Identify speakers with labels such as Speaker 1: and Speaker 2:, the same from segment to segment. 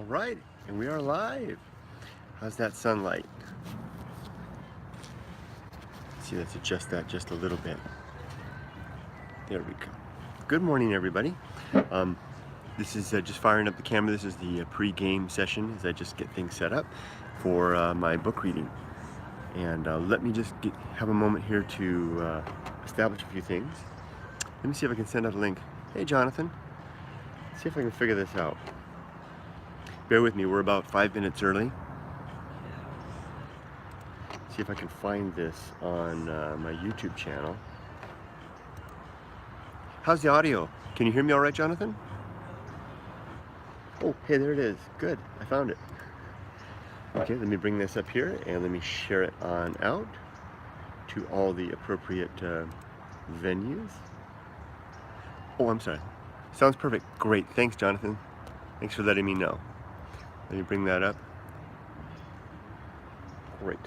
Speaker 1: All right, and we are live. How's that sunlight? See, let's adjust that just a little bit. There we go. Good morning, everybody. This is just firing up the camera. This is the pre-game session as I just get things set up for my book reading. And let me just have a moment here to establish a few things. Let me see if I can send out a link. Hey, Jonathan. See if I can figure this out. Bear with me, we're about 5 minutes early. See if I can find this on my YouTube channel. How's the audio? Can you hear me all right, Jonathan? Oh, hey, there it is. Good, I found it. Okay, let me bring this up here and let me share it on out to all the appropriate venues. Oh, I'm sorry. Sounds perfect. Great. Thanks, Jonathan. Thanks for letting me know. Let me bring that up. Great.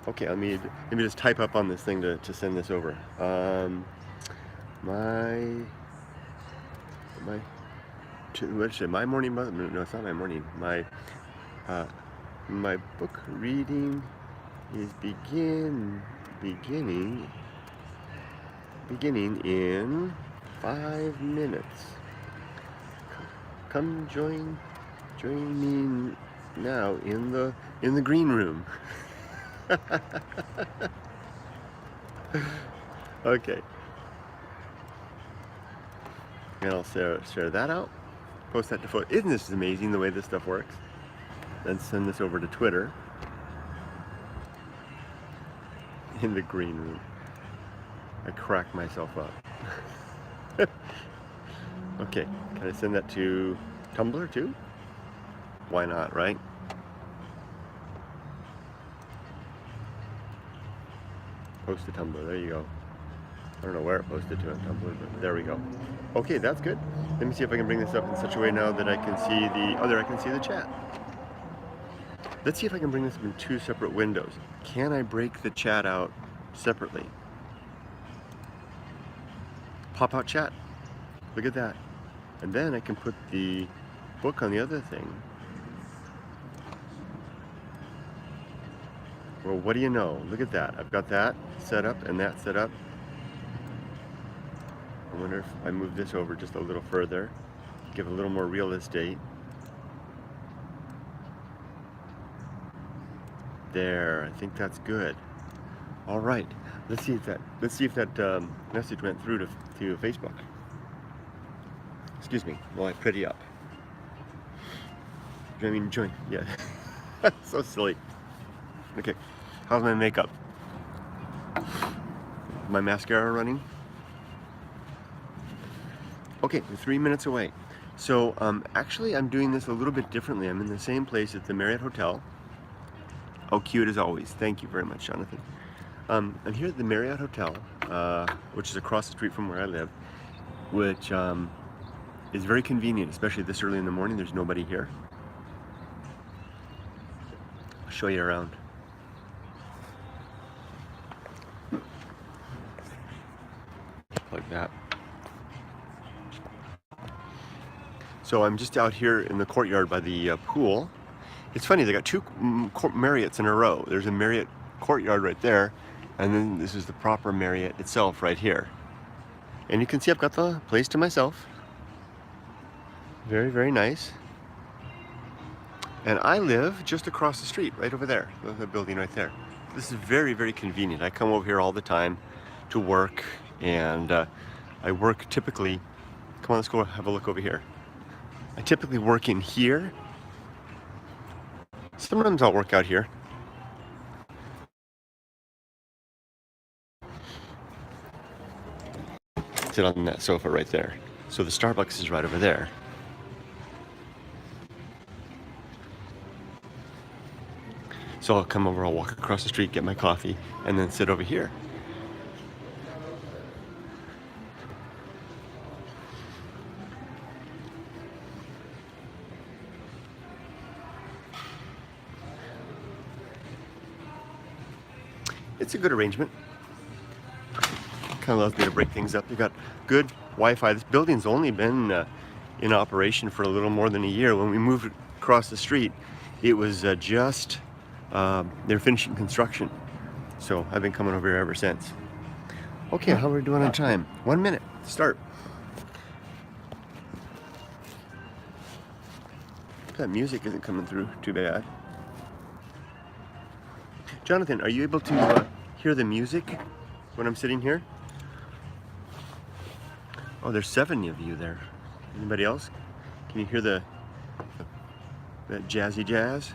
Speaker 1: Okay, let me just type up on this thing to send this over. My morning, no, it's not my morning. My book reading is beginning in 5 minutes. Come join me now in the green room. Okay. And I'll share that out. Post that to photo. Isn't this amazing the way this stuff works? Then send this over to Twitter. In the green room. I crack myself up. Okay, can I send that to Tumblr too? Why not, right? Post to Tumblr, there you go. I don't know where it posted to on Tumblr, but there we go. Okay, that's good. Let me see if I can bring this up in such a way now that I can see I can see the chat. Let's see if I can bring this up in 2 separate windows. Can I break the chat out separately? Pop out chat. Look at that. And then I can put the book on the other thing. Well, what do you know? Look at that. I've got that set up and that set up. I wonder if I move this over just a little further, give a little more real estate. There, I think that's good. All right, let's see if that message went through to Facebook. Excuse me, while I pretty up. Join. Yeah. So silly. Okay, how's my makeup? My mascara running? Okay, we're 3 minutes away. So actually I'm doing this a little bit differently. I'm in the same place at the Marriott Hotel. Oh, cute as always. Thank you very much, Jonathan. I'm here at the Marriott Hotel, which is across the street from where I live, which is very convenient, especially this early in the morning. There's nobody here. I'll show you around. Like that. So I'm just out here in the courtyard by the pool. It's funny, they got 2 Marriotts in a row. There's a Marriott courtyard right there, and then this is the proper Marriott itself right here. And you can see I've got the place to myself. Very, very nice. And I live just across the street, right over there, the building right there. This is very, very convenient. I come over here all the time to work, and I work typically, come on, let's go have a look over here. I typically work in here. Sometimes I'll work out here. Sit on that sofa right there. So the Starbucks is right over there. So I'll come over, I'll walk across the street, get my coffee, and then sit over here. It's a good arrangement. Kind of allows me to break things up. You've got good Wi-Fi. This building's only been in operation for a little more than a year. When we moved across the street, it was just, they're finishing construction. So I've been coming over here ever since. Okay, how are we doing on time? 1 minute, start. That music isn't coming through too bad. Jonathan, are you able to hear the music when I'm sitting here? Oh, there's 7 of you there. Anybody else? Can you hear that jazzy jazz?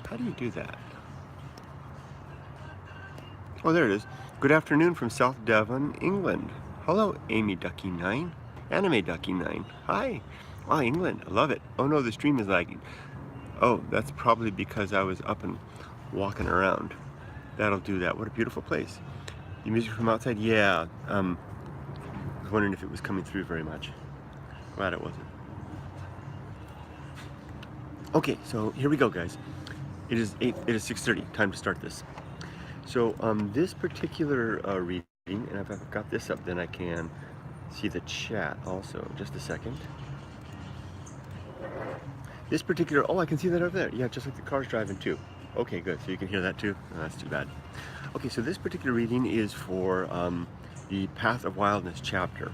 Speaker 1: How do you do that? Oh, there it is. Good afternoon from South Devon, England. Hello, Amy Ducky9, Anime Ducky9. Hi. Wow, England. I love it. Oh no, the stream is lagging. Oh, that's probably because I was up and walking around. That'll do that. What a beautiful place. The music from outside? Yeah. I was wondering if it was coming through very much. Glad it wasn't. Okay, so here we go, guys. It is 6:30. Time to start this. So this particular reading, and if I've got this up, then I can see the chat also. Just a second. This particular, oh, I can see that over there. Yeah, just like the car's driving too. Okay, good. So you can hear that too? Oh, that's too bad. Okay, so this particular reading is for the Path of Wildness chapter,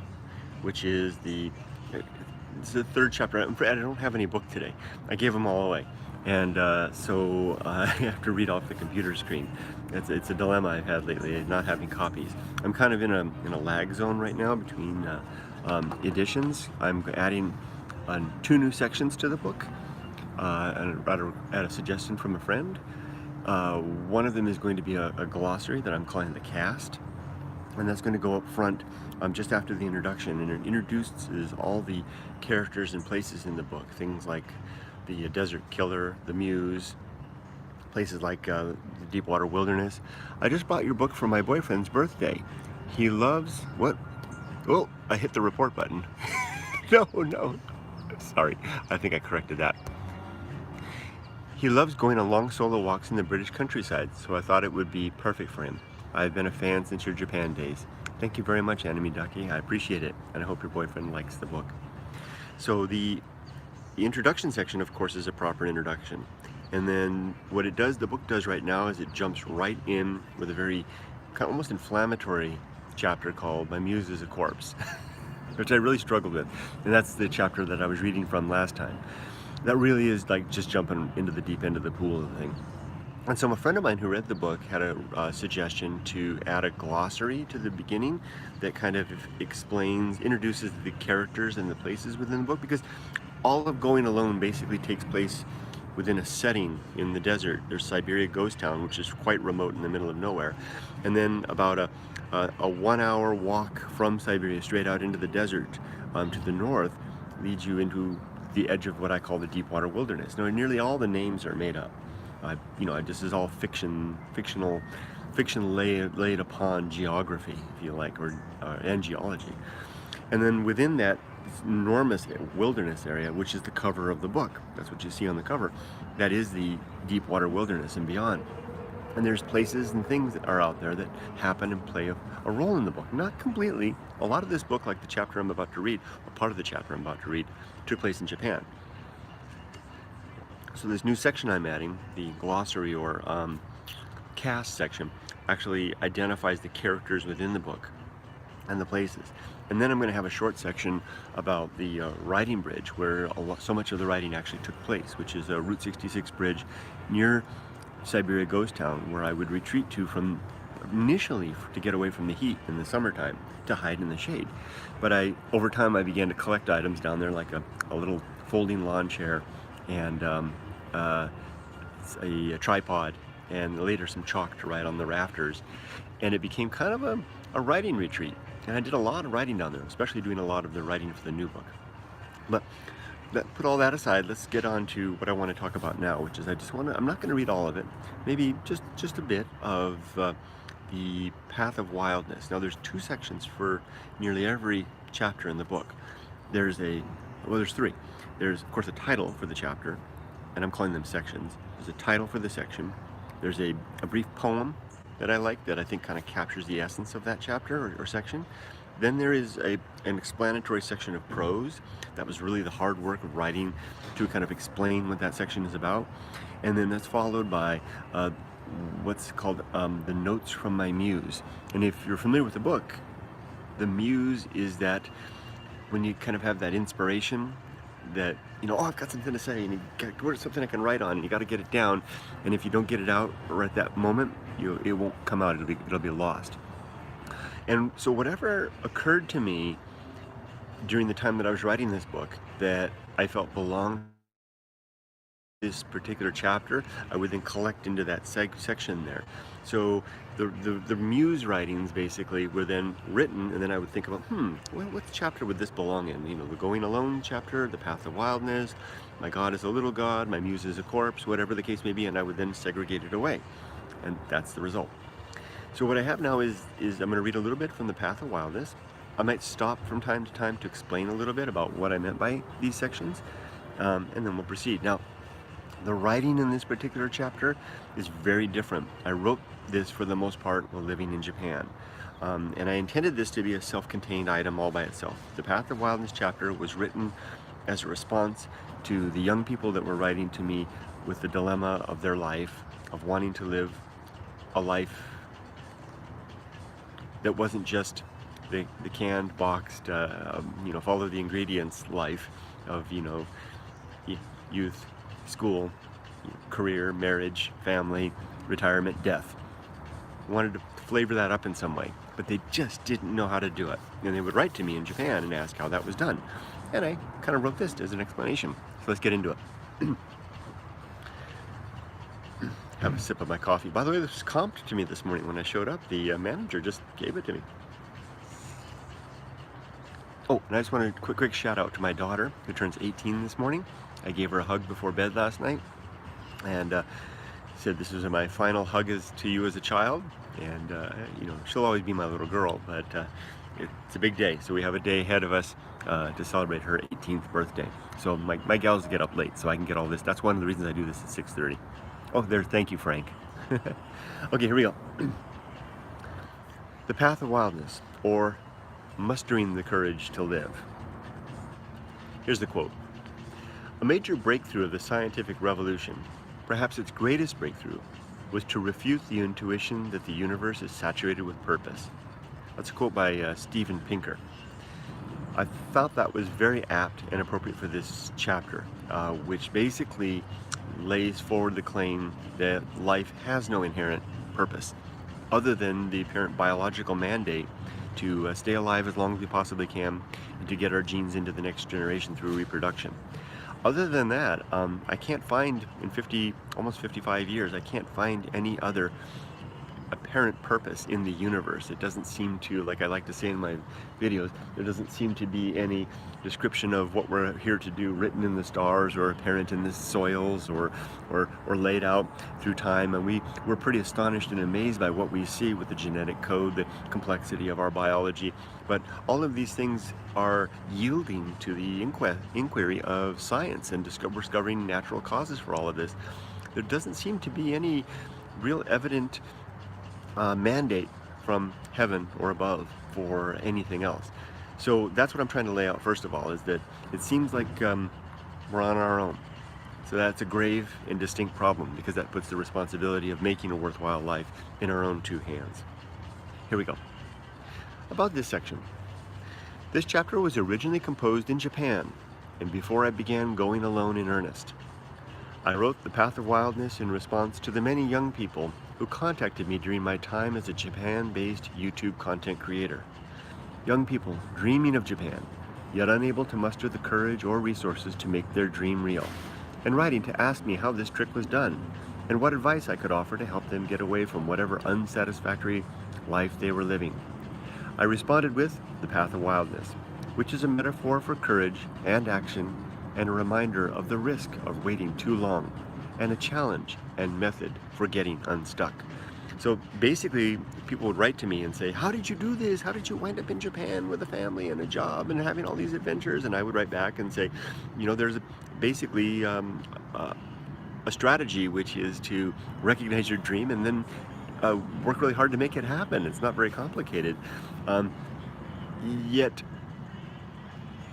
Speaker 1: which is it's the 3rd chapter. I don't have any book today. I gave them all away. And so I have to read off the computer screen. It's a dilemma I've had lately, not having copies. I'm kind of in a lag zone right now between editions. I'm adding 2 new sections to the book at a suggestion from a friend. One of them is going to be a glossary that I'm calling the cast, and that's going to go up front just after the introduction, and it introduces all the characters and places in the book, things like the Desert Killer, the Muse, places like the Deepwater Wilderness. I just bought your book for my boyfriend's birthday. He loves what? Oh, I hit the report button. No. Sorry, I think I corrected that. He loves going on long solo walks in the British countryside, so I thought it would be perfect for him. I've been a fan since your Japan days. Thank you very much, Anime Ducky. I appreciate it, and I hope your boyfriend likes the book. So the introduction section, of course, is a proper introduction. And then what the book does right now is it jumps right in with a very kind of almost inflammatory chapter called My Muse is a Corpse, which I really struggled with. And that's the chapter that I was reading from last time. That really is like just jumping into the deep end of the pool of the thing. And so a friend of mine who read the book had a suggestion to add a glossary to the beginning that kind of introduces the characters and the places within the book, because all of Going Alone basically takes place within a setting in the desert. There's Siberia Ghost Town, which is quite remote in the middle of nowhere. And then about a 1-hour walk from Siberia straight out into the desert to the north leads you into the edge of what I call the Deepwater Wilderness. Now, nearly all the names are made up. This is all fiction laid upon geography, if you like, and geology. And then within that enormous wilderness area, which is the cover of the book, that's what you see on the cover, that is the Deepwater Wilderness and beyond. And there's places and things that are out there that happen and play a role in the book. Not completely. A lot of this book, like the chapter I'm about to read, or part of the chapter I'm about to read, took place in Japan. So this new section I'm adding, the glossary or cast section, actually identifies the characters within the book and the places. And then I'm going to have a short section about the riding bridge, where so much of the riding actually took place, which is a Route 66 bridge near Siberia Ghost Town, where I would retreat to from initially to get away from the heat in the summertime, to hide in the shade. But over time I began to collect items down there, like a little folding lawn chair and a tripod, and later some chalk to write on the rafters. And it became kind of a writing retreat. And I did a lot of writing down there, especially doing a lot of the writing for the new book. But put all that aside, let's get on to what I want to talk about now, which is I'm not going to read all of it, maybe just a bit of the Path of Wildness. Now there's 2 sections for nearly every chapter in the book. There's 3. There's, of course, a title for the chapter, and I'm calling them sections. There's a title for the section. There's a brief poem, that I like, that I think kind of captures the essence of that chapter or section. Then there is an explanatory section of prose. That was really the hard work of writing to kind of explain what that section is about. And then that's followed by what's called the notes from my muse. And if you're familiar with the book, the muse is that when you kind of have that inspiration that, oh, I've got something to say, and you got something I can write on, and you got to get it down. And if you don't get it out right at that moment, it won't come out. It'll be lost. And so whatever occurred to me during the time that I was writing this book that I felt belonged to this particular chapter, I would then collect into that section there. So the muse writings basically were then written, and then I would think about, what chapter would this belong in? The Going Alone chapter, the Path of Wildness, my God is a little God, my muse is a corpse, whatever the case may be, and I would then segregate it away. And that's the result. So what I have now is I'm going to read a little bit from the Path of Wildness. I might stop from time to time to explain a little bit about what I meant by these sections, and then we'll proceed. Now, the writing in this particular chapter is very different. I wrote this for the most part while living in Japan, and I intended this to be a self-contained item all by itself. The Path of Wildness chapter was written as a response to the young people that were writing to me with the dilemma of their life, of wanting to live a life that wasn't just the canned, boxed, follow the ingredients life of, youth, school, career, marriage, family, retirement, death. Wanted to flavor that up in some way, but they just didn't know how to do it. And they would write to me in Japan and ask how that was done. And I kind of wrote this as an explanation. So let's get into it. Have a sip of my coffee. By the way, this was comped to me this morning when I showed up. The manager just gave it to me. Oh, and I just wanted a quick shout out to my daughter who turns 18 this morning. I gave her a hug before bed last night, and said this was my final hug to you as a child. And she'll always be my little girl, but it's a big day. So we have a day ahead of us to celebrate her 18th birthday. So my gals get up late, so I can get all this. That's one of the reasons I do this at 6:30. Oh, there, thank you, Frank. Okay, here we go. The Path of Wildness, or Mustering the Courage to Live. Here's the quote. A major breakthrough of the scientific revolution, perhaps its greatest breakthrough, was to refute the intuition that the universe is saturated with purpose. That's a quote by Steven Pinker. I felt that was very apt and appropriate for this chapter, which basically lays forward the claim that life has no inherent purpose other than the apparent biological mandate to stay alive as long as we possibly can and to get our genes into the next generation through reproduction. Other than that, I can't find, in almost 55 years, I can't find any other apparent purpose in the universe. It doesn't seem to, like I like to say in my videos, there doesn't seem to be any description of what we're here to do written in the stars or apparent in the soils or laid out through time. And we're pretty astonished and amazed by what we see with the genetic code, the complexity of our biology. But all of these things are yielding to the inquiry of science and discovering natural causes for all of this. There doesn't seem to be any real evident mandate from heaven or above for anything else. So that's what I'm trying to lay out first of all, is that it seems like we're on our own. So that's a grave and distinct problem, because that puts the responsibility of making a worthwhile life in our own two hands. Here we go. About this section. This chapter was originally composed in Japan, and before I began going alone in earnest. I wrote The Path of Wildness in response to the many young people who contacted me during my time as a Japan-based YouTube content creator. Young people dreaming of Japan, yet unable to muster the courage or resources to make their dream real, and writing to ask me how this trick was done, and what advice I could offer to help them get away from whatever unsatisfactory life they were living. I responded with The Path of Wildness, which is a metaphor for courage and action, and a reminder of the risk of waiting too long, and a challenge and method for getting unstuck. So basically, people would write to me and say, how did you do this? How did you wind up in Japan with a family and a job and having all these adventures? And I would write back and say, there's basically a strategy, which is to recognize your dream and then work really hard to make it happen. It's not very complicated. Um, Yet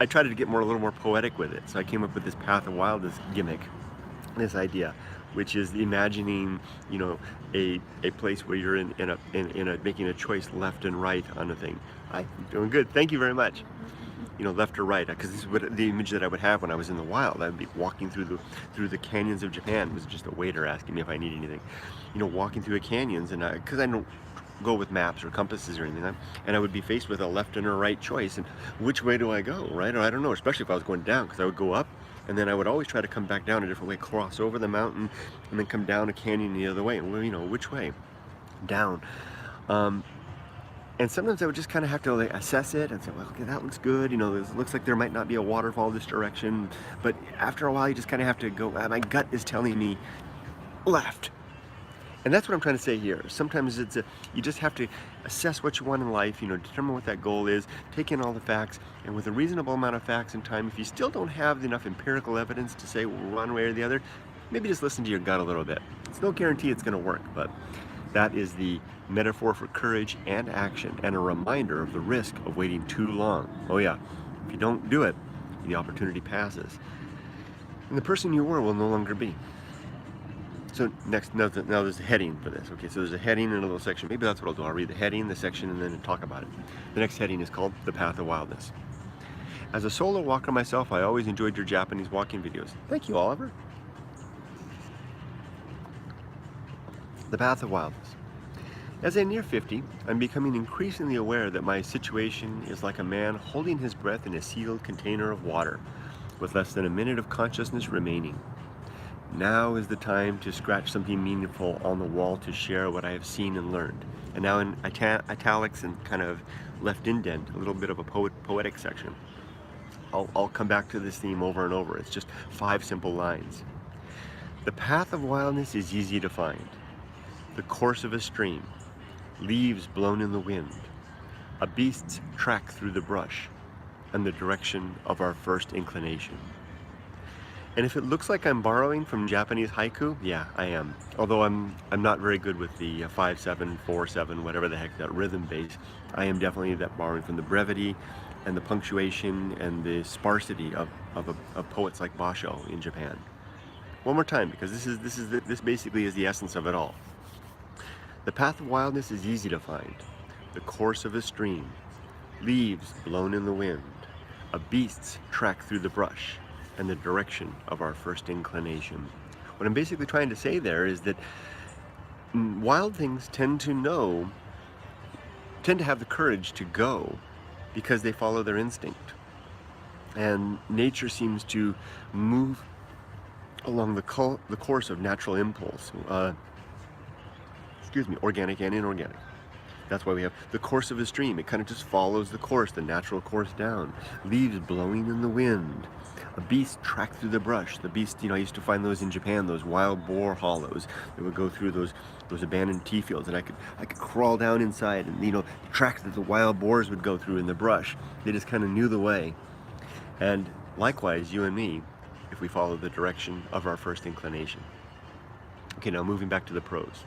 Speaker 1: I tried to get a little more poetic with it. So I came up with this Path of Wildness gimmick, this idea, which is imagining, a place where you're in a making a choice left and right on a thing. Hi, doing good. Thank you very much. Left or right, because this is what the image that I would have when I was in the wild. I would be walking through the canyons of Japan. It was just a waiter asking me if I need anything. Walking through the canyons, and because I don't go with maps or compasses or anything, and I would be faced with a left and a right choice, and which way do I go, right? Or I don't know, especially if I was going down, because I would go up, and then I would always try to come back down a different way, cross over the mountain, and then come down a canyon the other way, and which way? Down. And sometimes I would just kind of have to assess it and say, well, okay, that looks good. It looks like there might not be a waterfall this direction. But after a while, you just kind of have to go, my gut is telling me left. And that's what I'm trying to say here. Sometimes you just have to assess what you want in life, determine what that goal is, take in all the facts, and with a reasonable amount of facts and time, if you still don't have enough empirical evidence to say one way or the other, maybe just listen to your gut a little bit. It's no guarantee it's going to work, but that is the metaphor for courage and action, and a reminder of the risk of waiting too long. Oh yeah, if you don't do it, the opportunity passes, and the person you were will no longer be. So next, now there's a heading for this. Okay, so there's a heading in a little section. Maybe that's what I'll do. I'll read the heading, the section, and then talk about it. The next heading is called The Path of Wildness. As a solo walker myself, I always enjoyed your Japanese walking videos. Thank you, Oliver. The Path of Wildness. As I near 50, I'm becoming increasingly aware that my situation is like a man holding his breath in a sealed container of water, with less than a minute of consciousness remaining. Now is the time to scratch something meaningful on the wall to share what I have seen and learned. And now in italics and kind of left indent, a little bit of a poetic section. I'll come back to this theme over and over. It's just 5 simple lines. The path of wildness is easy to find. The course of a stream, leaves blown in the wind, a beast's track through the brush, and the direction of our first inclination. And if it looks like I'm borrowing from Japanese haiku, yeah, I am. Although I'm not very good with the 5/7, 4/7, whatever the heck, that rhythm base. I am definitely borrowing from the brevity and the punctuation and the sparsity of poets like Basho in Japan. One more time, because this basically is the essence of it all. The path of wildness is easy to find. The course of a stream, leaves blown in the wind, a beast's track through the brush, and the direction of our first inclination. What I'm basically trying to say there is that wild things tend to have the courage to go because they follow their instinct. And nature seems to move along the course of natural impulse. Organic and inorganic. That's why we have the course of a stream. It kind of just follows the course, the natural course down. Leaves blowing in the wind. A beast tracked through the brush. The beast, I used to find those in Japan, those wild boar hollows. They would go through those abandoned tea fields, and I could crawl down inside, and the tracks that the wild boars would go through in the brush. They just kind of knew the way. And likewise, you and me, if we follow the direction of our first inclination. Okay, now moving back to the prose.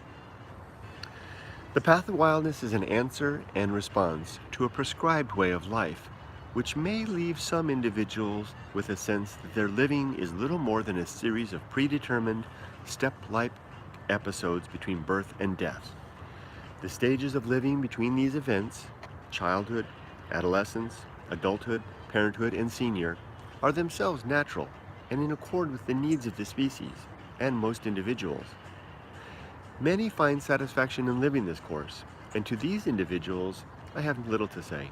Speaker 1: The path of wildness is an answer and response to a prescribed way of life, which may leave some individuals with a sense that their living is little more than a series of predetermined, step-like episodes between birth and death. The stages of living between these events, childhood, adolescence, adulthood, parenthood, and senior, are themselves natural and in accord with the needs of the species and most individuals. Many find satisfaction in living this course, and to these individuals, I have little to say.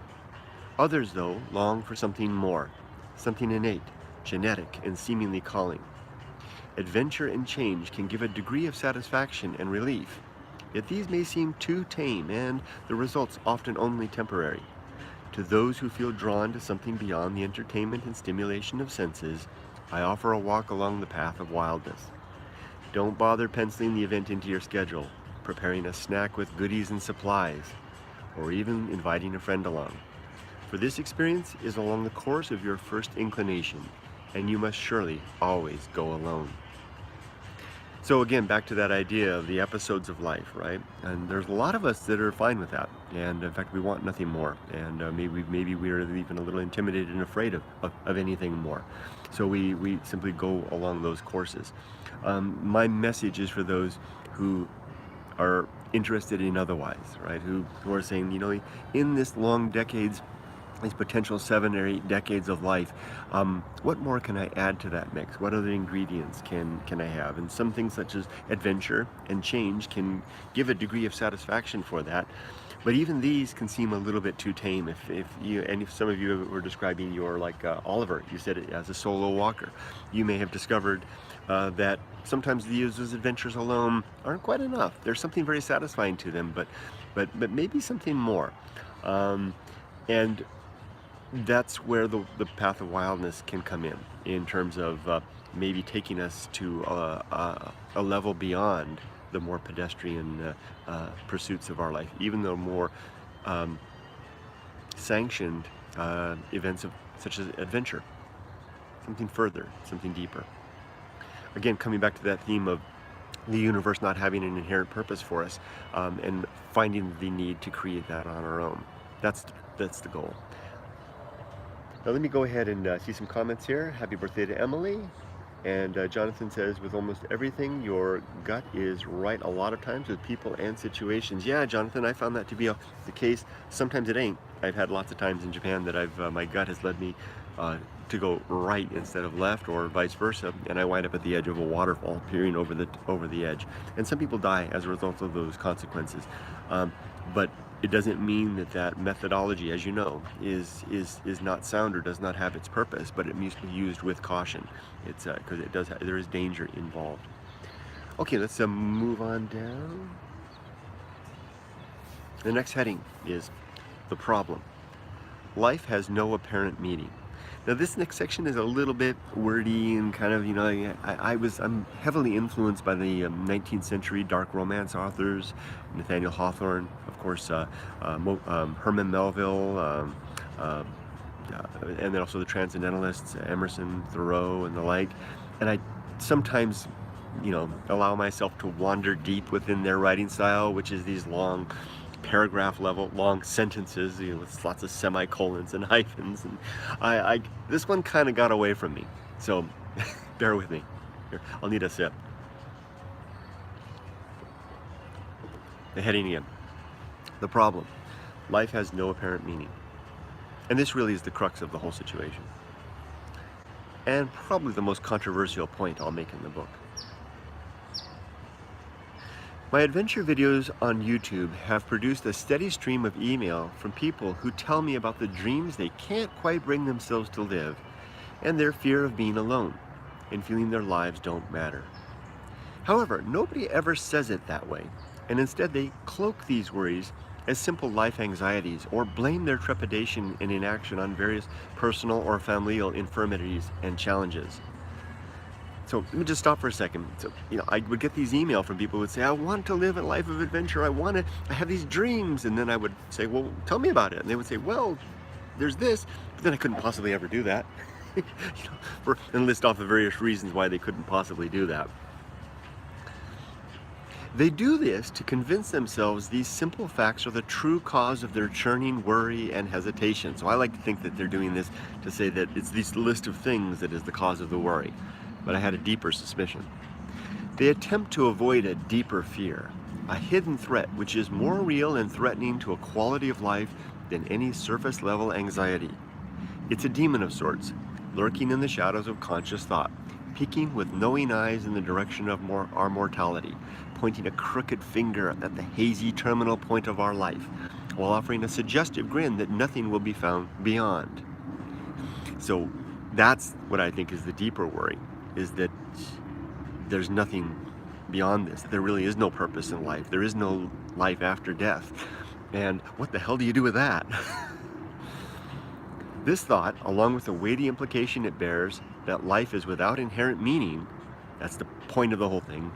Speaker 1: Others, though, long for something more, something innate, genetic, and seemingly calling. Adventure and change can give a degree of satisfaction and relief, yet these may seem too tame and the results often only temporary. To those who feel drawn to something beyond the entertainment and stimulation of senses, I offer a walk along the path of wildness. Don't bother penciling the event into your schedule, preparing a snack with goodies and supplies, or even inviting a friend along. For this experience is along the course of your first inclination, and you must surely always go alone. So again, back to that idea of the episodes of life, right? And there's a lot of us that are fine with that, and in fact, we want nothing more. And maybe we're even a little intimidated and afraid of anything more. So we simply go along those courses. My message is for those who are interested in otherwise, right? Who are saying, in this long decades, these potential 7 or 8 decades of life, what more can I add to that mix? What other ingredients can I have? And some things such as adventure and change can give a degree of satisfaction for that. But even these can seem a little bit too tame. If some of you were describing your, like Oliver, you said it as a solo walker, you may have discovered that sometimes those adventures alone aren't quite enough. There's something very satisfying to them, but maybe something more. And that's where the Path of Wildness can come in terms of maybe taking us to a level beyond the more pedestrian pursuits of our life, even the more sanctioned events such as adventure, something further, something deeper. Again, coming back to that theme of the universe not having an inherent purpose for us, and finding the need to create that on our own. That's the goal. Now let me go ahead and see some comments here. Happy birthday to Emily. And Jonathan says, with almost everything, your gut is right a lot of times with people and situations. Yeah, Jonathan, I found that to be the case. Sometimes it ain't. I've had lots of times in Japan that my gut has led me to go right instead of left, or vice versa, and I wind up at the edge of a waterfall, peering over the edge. And some people die as a result of those consequences. But it doesn't mean that methodology, as you know, is not sound or does not have its purpose, but it needs to be used with caution. It's because there is danger involved. Okay, let's move on down. The next heading is the problem. Life has no apparent meaning. Now this next section is a little bit wordy and kind of, I'm heavily influenced by the 19th century dark romance authors, Nathaniel Hawthorne, of course, Herman Melville, and then also the Transcendentalists, Emerson, Thoreau, and the like. And I sometimes, allow myself to wander deep within their writing style, which is these long paragraph level long sentences, with lots of semicolons and hyphens, and this one kind of got away from me, so bear with me. Here, I'll need a sip. The heading again: the problem. Life has no apparent meaning. And this really is the crux of the whole situation, and probably the most controversial point I'll make in the book. My adventure videos on YouTube have produced a steady stream of email from people who tell me about the dreams they can't quite bring themselves to live, and their fear of being alone and feeling their lives don't matter. However, nobody ever says it that way, and instead they cloak these worries as simple life anxieties, or blame their trepidation and inaction on various personal or familial infirmities and challenges. So let me just stop for a second. So, I would get these emails from people who would say, I want to live a life of adventure. I have these dreams. And then I would say, well, tell me about it. And they would say, well, there's this, but then I couldn't possibly ever do that. And list off the various reasons why they couldn't possibly do that. They do this to convince themselves these simple facts are the true cause of their churning worry and hesitation. So I like to think that they're doing this to say that it's this list of things that is the cause of the worry. But I had a deeper suspicion. They attempt to avoid a deeper fear, a hidden threat which is more real and threatening to a quality of life than any surface level anxiety. It's a demon of sorts, lurking in the shadows of conscious thought, peeking with knowing eyes in the direction of our mortality, pointing a crooked finger at the hazy terminal point of our life, while offering a suggestive grin that nothing will be found beyond. So that's what I think is the deeper worry, is that there's nothing beyond this. There really is no purpose in life. There is no life after death. And what the hell do you do with that? This thought, along with the weighty implication it bears that life is without inherent meaning, that's the point of the whole thing,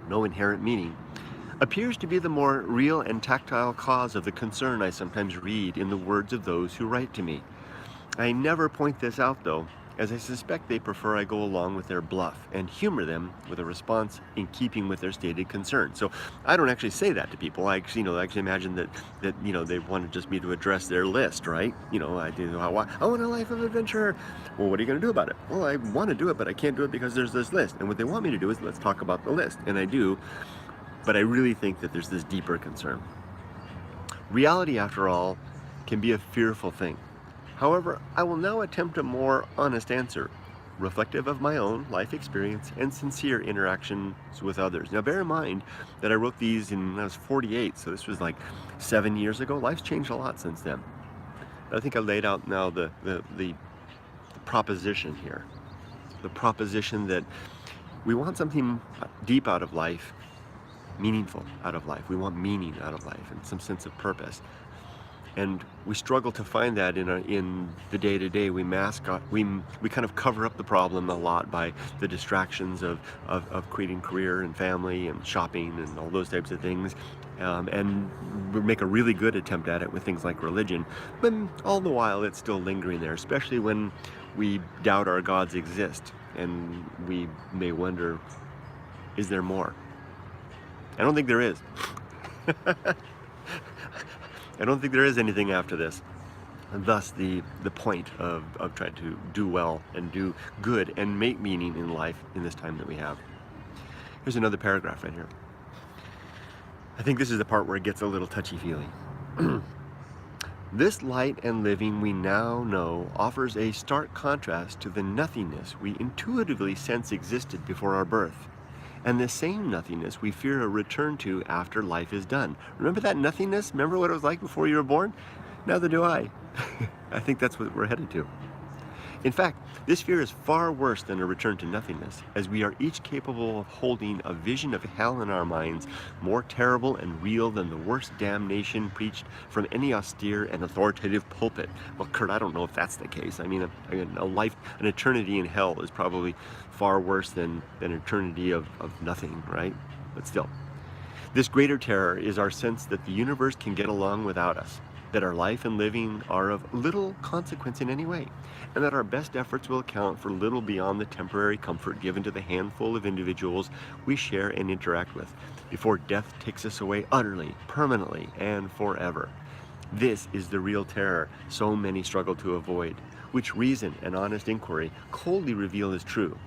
Speaker 1: no inherent meaning, appears to be the more real and tactile cause of the concern I sometimes read in the words of those who write to me. I never point this out, though, as I suspect they prefer I go along with their bluff and humor them with a response in keeping with their stated concern. So I don't actually say that to people. I actually, I actually imagine that they wanted just me to address their list, right? I do. I want a life of adventure. Well, what are you going to do about it? Well, I want to do it, but I can't do it because there's this list. And what they want me to do is let's talk about the list, and I do. But I really think that there's this deeper concern. Reality, after all, can be a fearful thing. However, I will now attempt a more honest answer, reflective of my own life experience and sincere interactions with others. Now, bear in mind that I wrote these when I was 48, so this was like 7 years ago. Life's changed a lot since then. I think I laid out now the proposition here. The proposition that we want something deep out of life, meaningful out of life. We want meaning out of life and some sense of purpose. And we struggle to find that in the day-to-day. We mask up, we kind of cover up the problem a lot by the distractions of creating career and family and shopping and all those types of things. And we make a really good attempt at it with things like religion, but all the while it's still lingering there, especially when we doubt our gods exist and we may wonder, is there more? I don't think there is. I don't think there is anything after this. And thus the point of trying to do well and do good and make meaning in life in this time that we have. Here's another paragraph right here. I think this is the part where it gets a little touchy-feely. This light and living we now know offers a stark contrast to the nothingness we intuitively sense existed before our birth, and the same nothingness we fear a return to after life is done. Remember that nothingness? Remember what it was like before you were born? Neither do I. I think that's what we're headed to. In fact, this fear is far worse than a return to nothingness, as we are each capable of holding a vision of hell in our minds more terrible and real than the worst damnation preached from any austere and authoritative pulpit. Well, Kurt, I don't know if that's the case. I mean, an eternity in hell is probably far worse than an eternity of nothing, right? But still, this greater terror is our sense that the universe can get along without us, that our life and living are of little consequence in any way, and that our best efforts will account for little beyond the temporary comfort given to the handful of individuals we share and interact with, before death takes us away utterly, permanently, and forever. This is the real terror so many struggle to avoid, which reason and honest inquiry coldly reveal as true,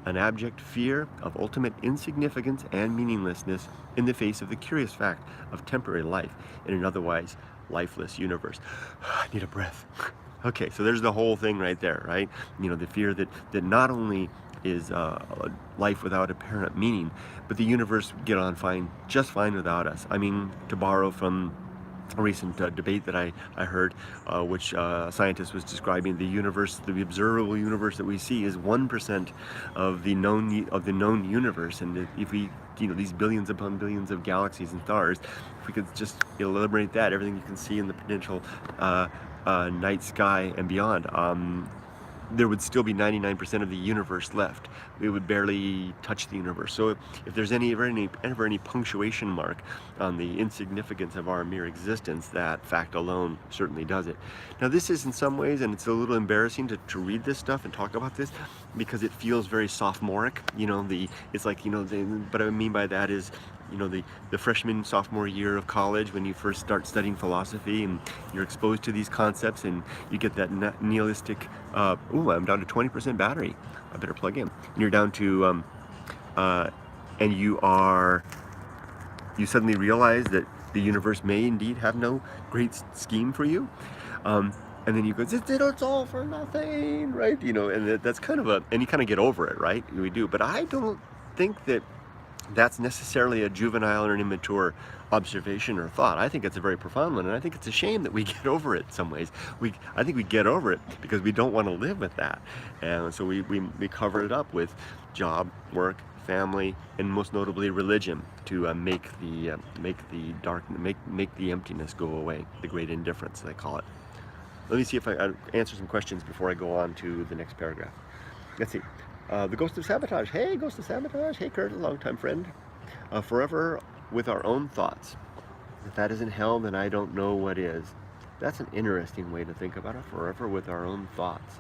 Speaker 1: an abject fear of ultimate insignificance and meaninglessness in the face of the curious fact of temporary life in an otherwise lifeless universe. I need a breath. Okay, so there's the whole thing right there, right? The fear that not only is life without apparent meaning, but the universe would get on just fine without us. I mean, to borrow from a recent debate that I heard, which a scientist was describing, the universe, the observable universe that we see, is 1% of the known universe, and if we, these billions upon billions of galaxies and stars, if we could just eliminate that, everything you can see in the potential night sky and beyond, there would still be 99% of the universe left. We would barely touch the universe. So if there's ever any punctuation mark on the insignificance of our mere existence, that fact alone certainly does it. Now, this is in some ways, and it's a little embarrassing to read this stuff and talk about this, because it feels very sophomoric. It's like, what I mean by that is, the freshman, sophomore year of college, when you first start studying philosophy and you're exposed to these concepts and you get that nihilistic, I'm down to 20% battery, I better plug in. And you're down to, and you suddenly realize that the universe may indeed have no great scheme for you. And then you go, it's all for nothing, right? And that's kind of and you kind of get over it, right? We do. But I don't think that's necessarily a juvenile or an immature observation or thought. I think it's a very profound one, and I think it's a shame that we get over it in some ways. I think we get over it because we don't want to live with that, and so we cover it up with job, work, family, and most notably religion to make the emptiness go away, the great indifference they call it. Let me see if I answer some questions before I go on to the next paragraph. Let's see. The Ghost of Sabotage. Hey, Ghost of Sabotage. Hey, Kurt, a longtime friend. Forever with our own thoughts. If that isn't hell, then I don't know what is. That's an interesting way to think about it. Forever with our own thoughts.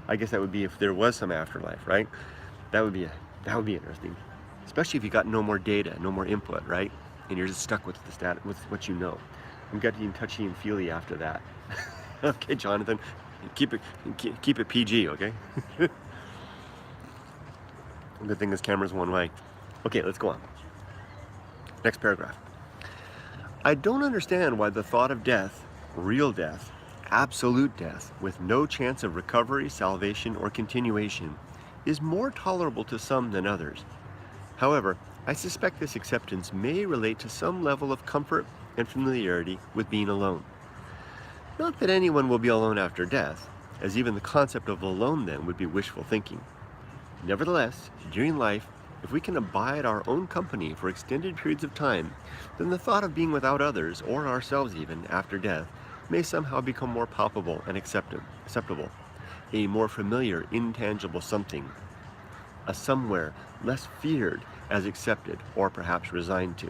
Speaker 1: I guess that would be if there was some afterlife, right? That would be interesting, especially if you got no more data, no more input, right? And you're just stuck with with what you know. I'm getting touchy and feely after that. Okay, Jonathan, keep it PG, okay? Good thing this camera's one way. Okay, let's go on. Next paragraph. I don't understand why the thought of death, real death, absolute death, with no chance of recovery, salvation, or continuation, is more tolerable to some than others. However, I suspect this acceptance may relate to some level of comfort and familiarity with being alone. Not that anyone will be alone after death, as even the concept of alone then would be wishful thinking. Nevertheless, during life, if we can abide our own company for extended periods of time, then the thought of being without others, or ourselves even, after death, may somehow become more palpable and acceptable, a more familiar, intangible something, a somewhere less feared as accepted or perhaps resigned to.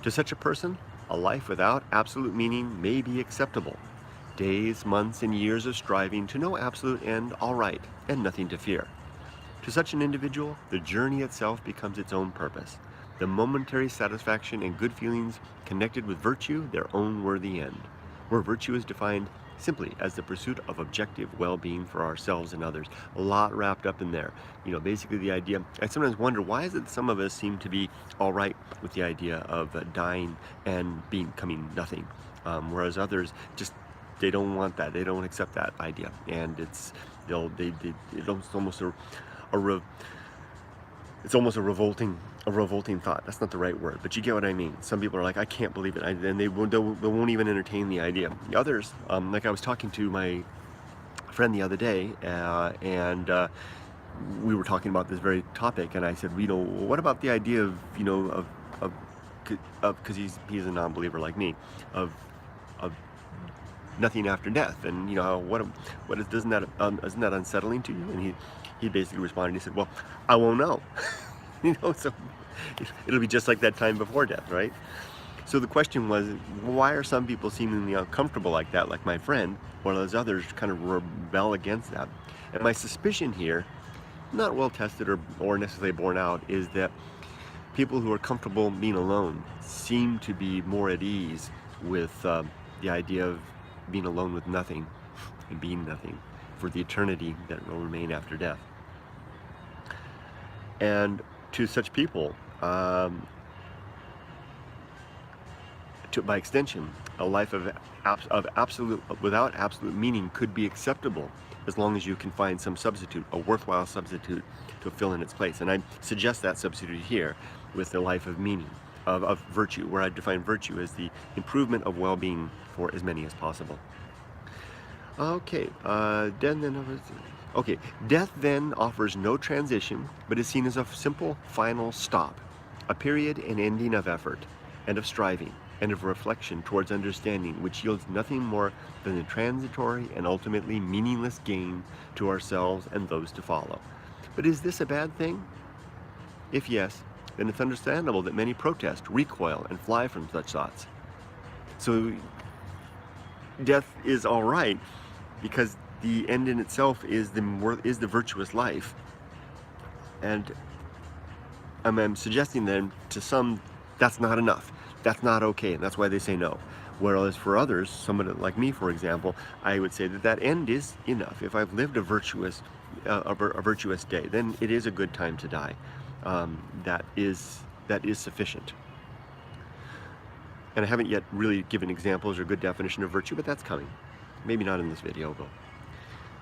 Speaker 1: To such a person, a life without absolute meaning may be acceptable. Days, months, and years of striving to no absolute end, all right, and nothing to fear. To such an individual, the journey itself becomes its own purpose, the momentary satisfaction and good feelings connected with virtue their own worthy end, where virtue is defined simply as the pursuit of objective well-being for ourselves and others. A lot wrapped up in there. You know, basically the idea, I sometimes wonder, why is it that some of us seem to be all right with the idea of dying and becoming nothing, whereas others just, they don't want that, they don't accept that idea, and it's almost it's almost a revolting thought. That's not the right word, but you get what I mean. Some people are like, I can't believe it, and they won't even entertain the idea. The others, like I was talking to my friend the other day, and we were talking about this very topic, and I said, you know, what about the idea of, you know, because he's a non-believer like me, of nothing after death, and you know, isn't that unsettling to you? And he basically responded. He said, well, I won't know. You know, so it'll be just like that time before death, right? So the question was, why are some people seemingly uncomfortable like that, like my friend, while those others kind of rebel against that? And my suspicion here, not well tested or necessarily borne out, is that people who are comfortable being alone seem to be more at ease with the idea of being alone with nothing and being nothing for the eternity that will remain after death. And to such people, by extension, a life without absolute meaning could be acceptable, as long as you can find some substitute, a worthwhile substitute, to fill in its place. And I suggest that substitute here with the life of meaning, of virtue, where I define virtue as the improvement of well-being for as many as possible. Okay, death then offers no transition, but is seen as a simple final stop, a period and ending of effort, and of striving, and of reflection towards understanding, which yields nothing more than the transitory and ultimately meaningless gain to ourselves and those to follow. But is this a bad thing? If yes, then it's understandable that many protest, recoil, and fly from such thoughts. So death is all right, because the end in itself is the virtuous life. And I'm suggesting then to some, that's not enough, that's not okay, and that's why they say no. Whereas for others, someone like me, for example, I would say that end is enough. If I've lived a virtuous day, then it is a good time to die. That is sufficient. And I haven't yet really given examples or good definition of virtue, but that's coming. Maybe not in this video, though.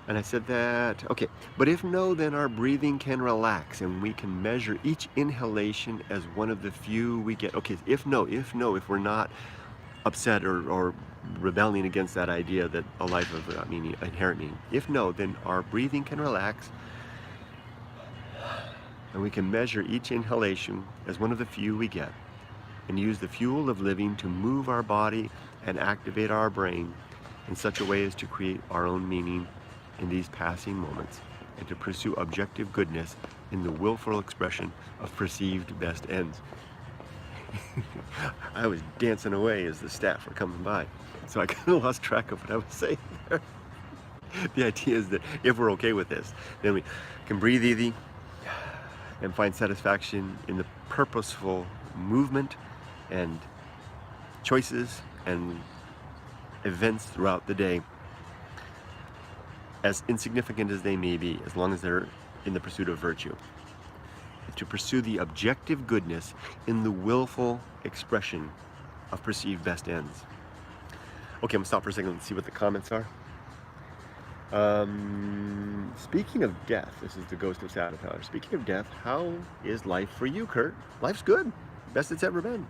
Speaker 1: And I said that, okay, but if no, then our breathing can relax and we can measure each inhalation as one of the few we get. Okay, if we're not upset or rebelling against that idea that a life of inherent meaning. If no, then our breathing can relax and we can measure each inhalation as one of the few we get, and use the fuel of living to move our body and activate our brain in such a way as to create our own meaning in these passing moments, and to pursue objective goodness in the willful expression of perceived best ends. I was dancing away as the staff were coming by, so I kind of lost track of what I was saying there. The idea is that if we're okay with this, then we can breathe easy and find satisfaction in the purposeful movement and choices and events throughout the day, as insignificant as they may be, as long as they're in the pursuit of virtue. To pursue the objective goodness in the willful expression of perceived best ends. Okay, I'm gonna stop for a second and see what the comments are. Speaking of death, this is the Ghost of Saboteur. Speaking of death, how is life for you, Kurt? Life's good. Best it's ever been.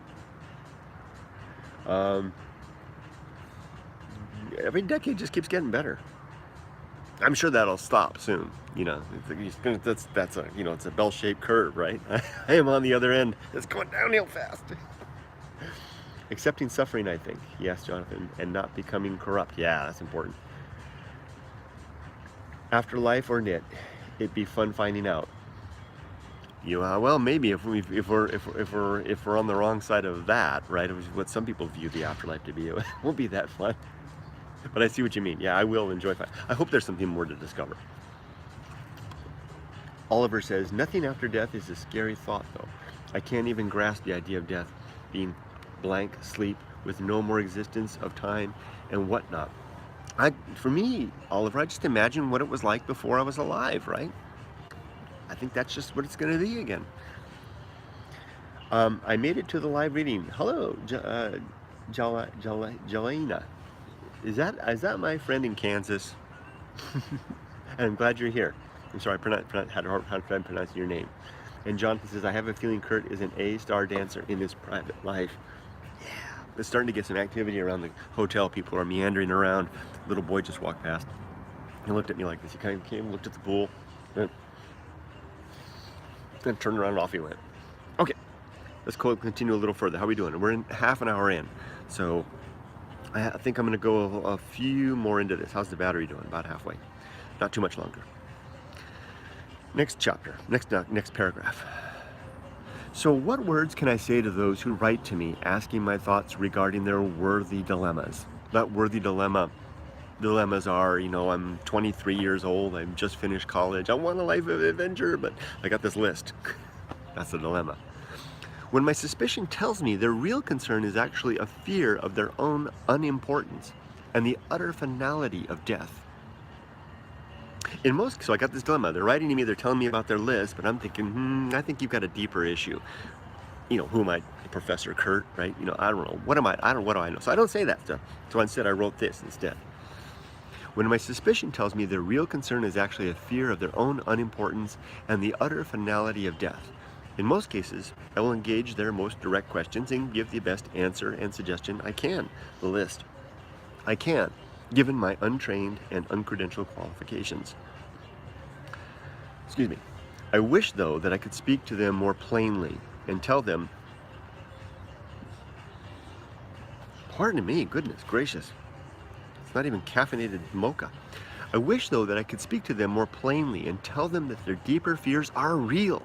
Speaker 1: Every decade just keeps getting better. I'm sure that'll stop soon. You know, that's a, you know, it's a bell-shaped curve, right? I am on the other end. It's going downhill fast. Accepting suffering, I think. Yes, Jonathan, and not becoming corrupt. Yeah, that's important. Afterlife or nit, it'd be fun finding out. You know, well, maybe if we're on the wrong side of that, right? What some people view the afterlife to be, it won't be that fun. But I see what you mean. Yeah, I will enjoy fun. I hope there's something more to discover. Oliver says, nothing after death is a scary thought, though. I can't even grasp the idea of death being blank sleep with no more existence of time and whatnot. For me, Oliver, I just imagine what it was like before I was alive, right? I think that's just what it's going to be again. I made it to the live reading. Hello, Jelena. Is that my friend in Kansas? And I'm glad you're here. I'm sorry, I had a hard time pronouncing your name. And Jonathan says, I have a feeling Kurt is an A-star dancer in his private life. Yeah, it's starting to get some activity around the hotel. People are meandering around. Little boy just walked past. He looked at me like this. He kind of came, looked at the pool, then turned around and off he went. Okay, let's continue a little further. How are we doing? We're in half an hour in, so I think I'm going to go a few more into this. How's the battery doing? About halfway. Not too much longer. Next chapter, next paragraph. So what words can I say to those who write to me asking my thoughts regarding their worthy dilemmas? That worthy dilemmas are, you know, I'm 23 years old, I've just finished college, I want a life of adventure, but I got this list. That's the dilemma. When my suspicion tells me their real concern is actually a fear of their own unimportance and the utter finality of death. So I got this dilemma. They're writing to me, they're telling me about their list, but I'm thinking, I think you've got a deeper issue. You know, who am I? Professor Kurt, right? You know, I don't know. What do I know? So I don't say that stuff. So instead I wrote this instead. When my suspicion tells me their real concern is actually a fear of their own unimportance and the utter finality of death. In most cases, I will engage their most direct questions and give the best answer and suggestion I can. The list. I can, given my untrained and uncredentialed qualifications. Excuse me. I wish, though, that I could speak to them more plainly and tell them, pardon me, goodness gracious, it's not even caffeinated mocha. I wish, though, that I could speak to them more plainly and tell them that their deeper fears are real,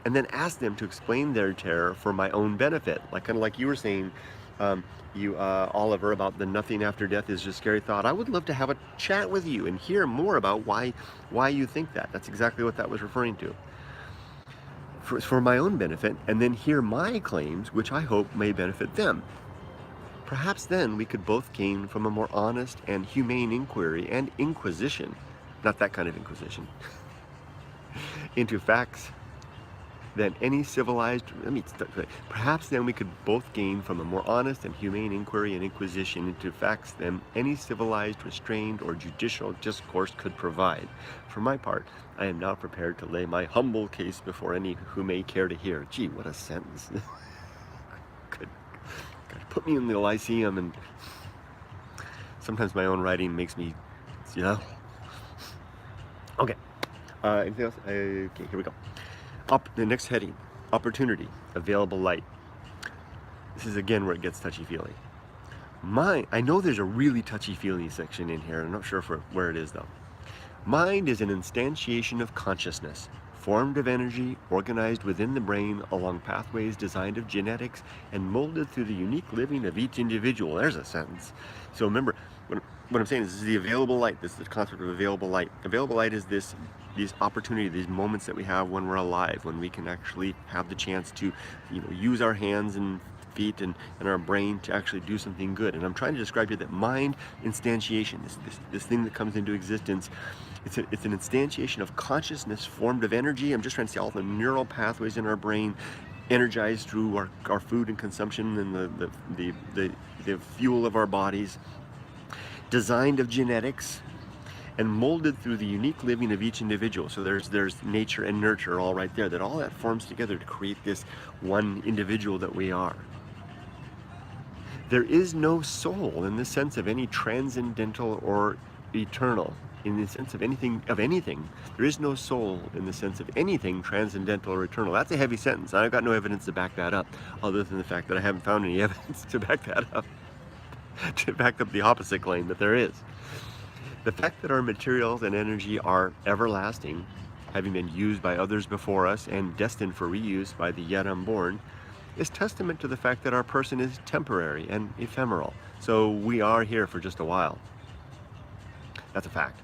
Speaker 1: and then ask them to explain their terror for my own benefit. Kind of like you were saying, Oliver, about the nothing after death is just a scary thought. I would love to have a chat with you and hear more about why you think that. That's exactly what that was referring to. For my own benefit, and then hear my claims, which I hope may benefit them. Perhaps then we could both gain from a more honest and humane inquiry and inquisition, not that kind of inquisition, into facts than any civilized, perhaps then we could both gain from a more honest and humane inquiry and inquisition into facts than any civilized, restrained, or judicial discourse could provide. For my part, I am now prepared to lay my humble case before any who may care to hear. Gee, what a sentence. Could put me in the Lyceum, and sometimes my own writing makes me, you know. Okay, anything else? Okay, here we go. The next heading, opportunity, available light. This is again where it gets touchy-feely. I know there's a really touchy-feely section in here. I'm not sure where it is though. Mind is an instantiation of consciousness, formed of energy, organized within the brain along pathways designed of genetics, and molded through the unique living of each individual. There's a sentence. So remember, what I'm saying is, this is the available light. This is the concept of available light. Available light is these opportunities, these moments that we have when we're alive, when we can actually have the chance to, use our hands and feet and our brain to actually do something good. And I'm trying to describe here that mind instantiation, this thing that comes into existence, it's an instantiation of consciousness formed of energy. I'm just trying to see all the neural pathways in our brain energized through our food and consumption and the fuel of our bodies, designed of genetics, and molded through the unique living of each individual. So there's nature and nurture all right there, that all that forms together to create this one individual that we are. There is no soul in the sense of any transcendental or eternal. In the sense of anything, there is no soul in the sense of anything transcendental or eternal. That's a heavy sentence. I've got no evidence to back that up, other than the fact that I haven't found any evidence to back that up, to back up the opposite claim that there is. The fact that our materials and energy are everlasting, having been used by others before us and destined for reuse by the yet unborn, is testament to the fact that our person is temporary and ephemeral. So we are here for just a while. That's a fact.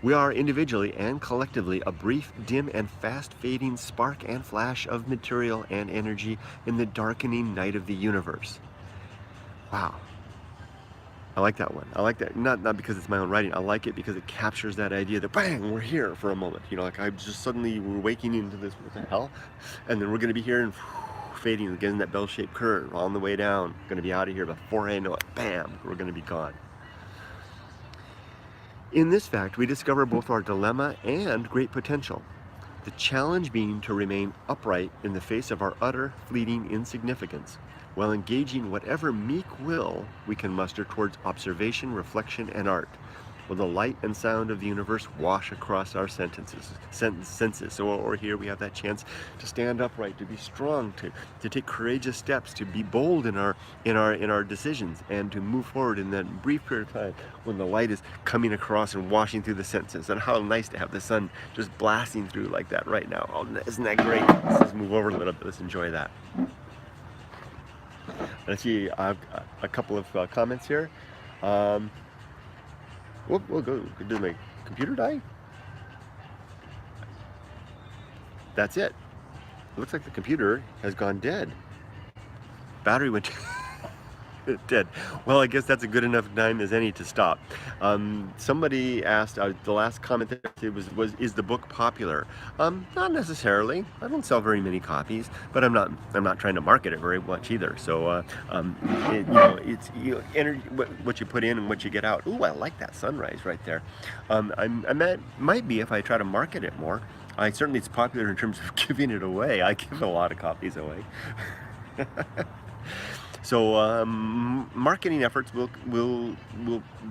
Speaker 1: We are individually and collectively a brief, dim, and fast-fading spark and flash of material and energy in the darkening night of the universe. Wow. I like that one. I like that, not because it's my own writing. I like it because it captures that idea that, bang, we're here for a moment. Like I just suddenly, we're waking into this, what the hell? And then we're going to be here and fading again in that bell-shaped curve on the way down. Going to be out of here before I know it. Bam, we're going to be gone. In this fact, we discover both our dilemma and great potential. The challenge being to remain upright in the face of our utter, fleeting insignificance, while engaging whatever meek will we can muster towards observation, reflection, and art, will the light and sound of the universe wash across our senses. So here we have that chance to stand upright, to be strong, to take courageous steps, to be bold in our decisions, and to move forward in that brief period of time when the light is coming across and washing through the senses. And how nice to have the sun just blasting through like that right now. Oh, isn't that great? Let's just move over a little bit. Let's enjoy that. Let's see, I've a couple of comments here. We'll go. Did my computer die? That's it. It looks like the computer has gone dead. Battery went dead. Well, I guess that's a good enough time as any to stop. Somebody asked, the last comment that was is the book popular? Not necessarily. I don't sell very many copies, but I'm not trying to market it very much either. So it's energy, what you put in and what you get out. Ooh, I like that sunrise right there. Might be if I try to market it more. Certainly it's popular in terms of giving it away. I give a lot of copies away. So marketing efforts will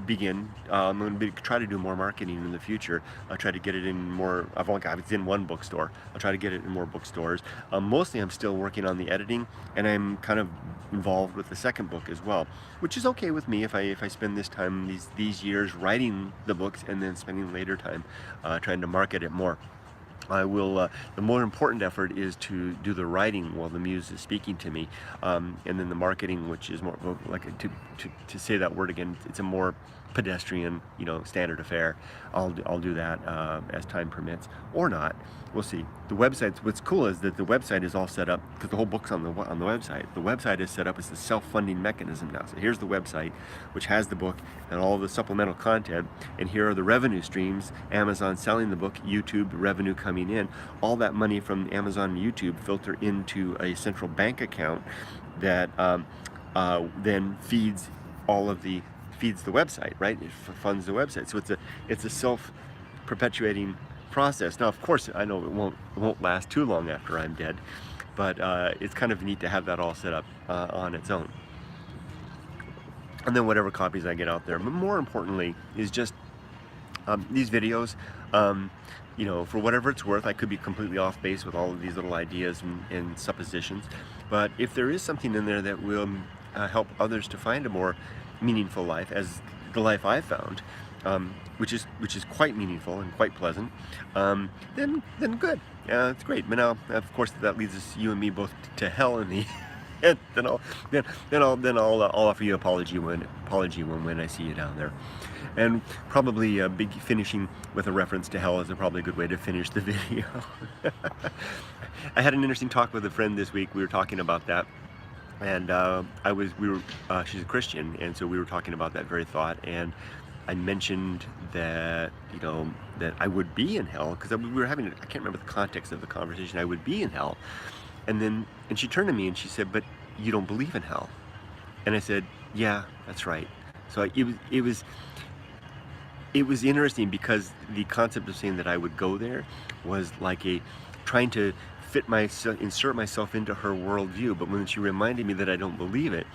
Speaker 1: begin. I'm going to try to do more marketing in the future. I'll try to get it in more. It's in one bookstore. I'll try to get it in more bookstores. Mostly I'm still working on the editing, and I'm kind of involved with the second book as well, which is okay with me if I spend this time, these years writing the books and then spending later time trying to market it more. I will, the more important effort is to do the writing while the muse is speaking to me, and then the marketing, which is more like to say that word again, it's a more pedestrian, standard affair. I'll do that as time permits, or not. We'll see. The website. What's cool is that the website is all set up because the whole book's on the website. The website is set up as the self-funding mechanism now. So here's the website, which has the book and all the supplemental content, and here are the revenue streams: Amazon selling the book, YouTube revenue coming in. All that money from Amazon and YouTube filter into a central bank account that then feeds the website, right? It funds the website. So it's a self-perpetuating process. Now, of course, I know it won't last too long after I'm dead, but it's kind of neat to have that all set up on its own. And then whatever copies I get out there. But more importantly is just these videos. For whatever it's worth, I could be completely off base with all of these little ideas and suppositions. But if there is something in there that will help others to find a more meaningful life, as the life I've found, which is quite meaningful and quite pleasant, then good. It's great. But now, of course, that leads us, you and me, both to hell in the end. Then I'll offer you apology when I see you down there. And probably big finishing with a reference to hell is probably a good way to finish the video. I had an interesting talk with a friend this week. We were talking about that, and she's a Christian, and so we were talking about that very thought. And I mentioned that that I would be in hell because we were having, I can't remember the context of the conversation. I would be in hell, and she turned to me and she said, "But you don't believe in hell?" And I said, "Yeah, that's right." So it was interesting because the concept of saying that I would go there was like trying to insert myself into her worldview. But when she reminded me that I don't believe it,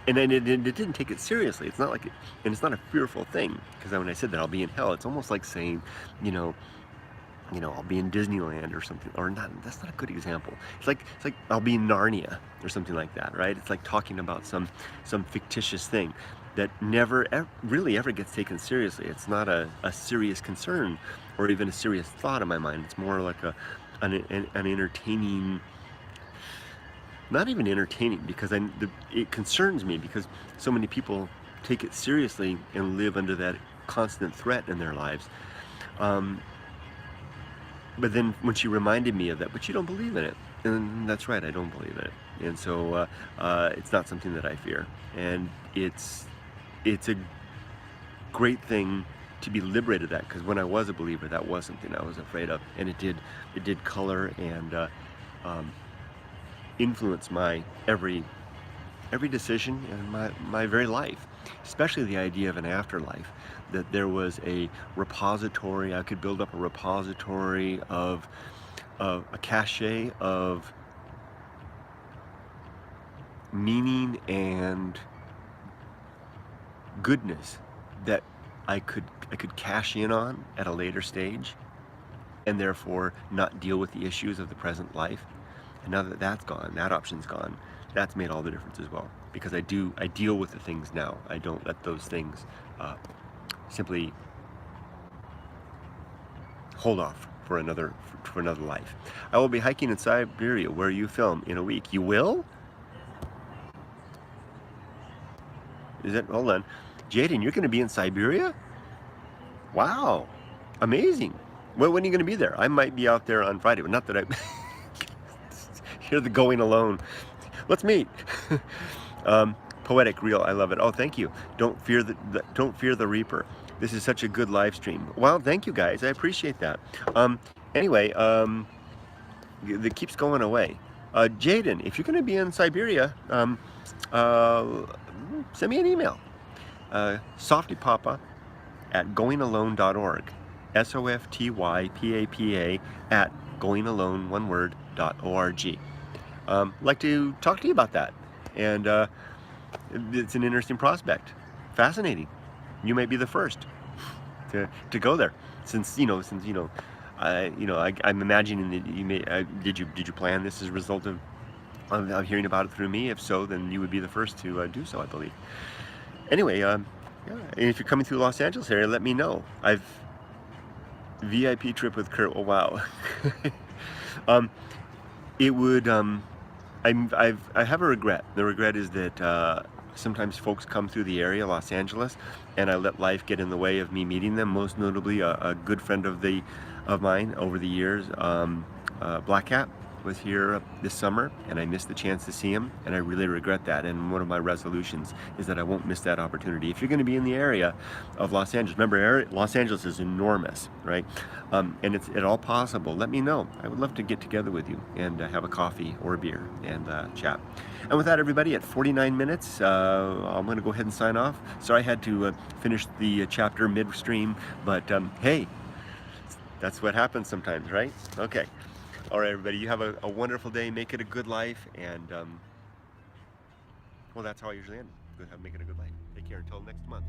Speaker 1: and it didn't take it seriously. It's not like and it's not a fearful thing, because when I said that I'll be in hell, it's almost like saying, I'll be in Disneyland or something, or not. That's not a good example. It's like I'll be in Narnia or something like that, right? It's like talking about some fictitious thing that never really ever gets taken seriously. It's not a serious concern or even a serious thought in my mind. It's more like an entertaining, not even entertaining, because it concerns me because so many people take it seriously and live under that constant threat in their lives. But then when she reminded me of that, but you don't believe in it, and that's right, I don't believe in it, and so it's not something that I fear, and it's a great thing to be liberated of that, because when I was a believer, that was something I was afraid of, and it did color and influence my every decision in my very life, especially the idea of an afterlife, that there was a repository. I could build up a repository of a cache of meaning and goodness that I could cash in on at a later stage, and therefore not deal with the issues of the present life. And now that that's gone, that option's gone, that's made all the difference as well, because I deal with the things now. I don't let those things simply hold off for another life. I will be hiking in Siberia, where you film, in a week. You will? Is that, hold on, Jaden, you're going to be in Siberia? Wow, amazing. Well, when are you going to be there? I might be out there on Friday, but not that I hear the going alone. Let's meet. Poetic, real, I love it. Oh, thank you. Don't fear the Reaper. This is such a good live stream. Well, thank you guys. I appreciate that. Anyway, that keeps going away. Jaden, if you're going to be in Siberia, send me an email. Softypapa at goingalone.org. SOFTYPAPA at goingalone, one word, .org. Like to talk to you about that, and it's an interesting prospect, fascinating. You may be the first to go there, since I'm imagining that you may. Did you plan this as a result of hearing about it through me? If so, then you would be the first to do so, I believe. Anyway, yeah. And if you're coming through the Los Angeles area, let me know. I've VIP trip with Kurt. Oh wow. It would. I have a regret. The regret is that sometimes folks come through the area, Los Angeles, and I let life get in the way of me meeting them. Most notably, a good friend of mine over the years, Black Cat, was here this summer, and I missed the chance to see him, and I really regret that. And one of my resolutions is that I won't miss that opportunity. If you're going to be in the area of Los Angeles, remember, Los Angeles is enormous, right? And it's at all possible. Let me know. I would love to get together with you and have a coffee or a beer and chat. And with that, everybody, at 49 minutes, I'm going to go ahead and sign off. Sorry I had to finish the chapter midstream, but hey, that's what happens sometimes, right? Okay. All right, everybody, you have a wonderful day. Make it a good life. And, well, that's how I usually end. Make it a good life. Take care until next month.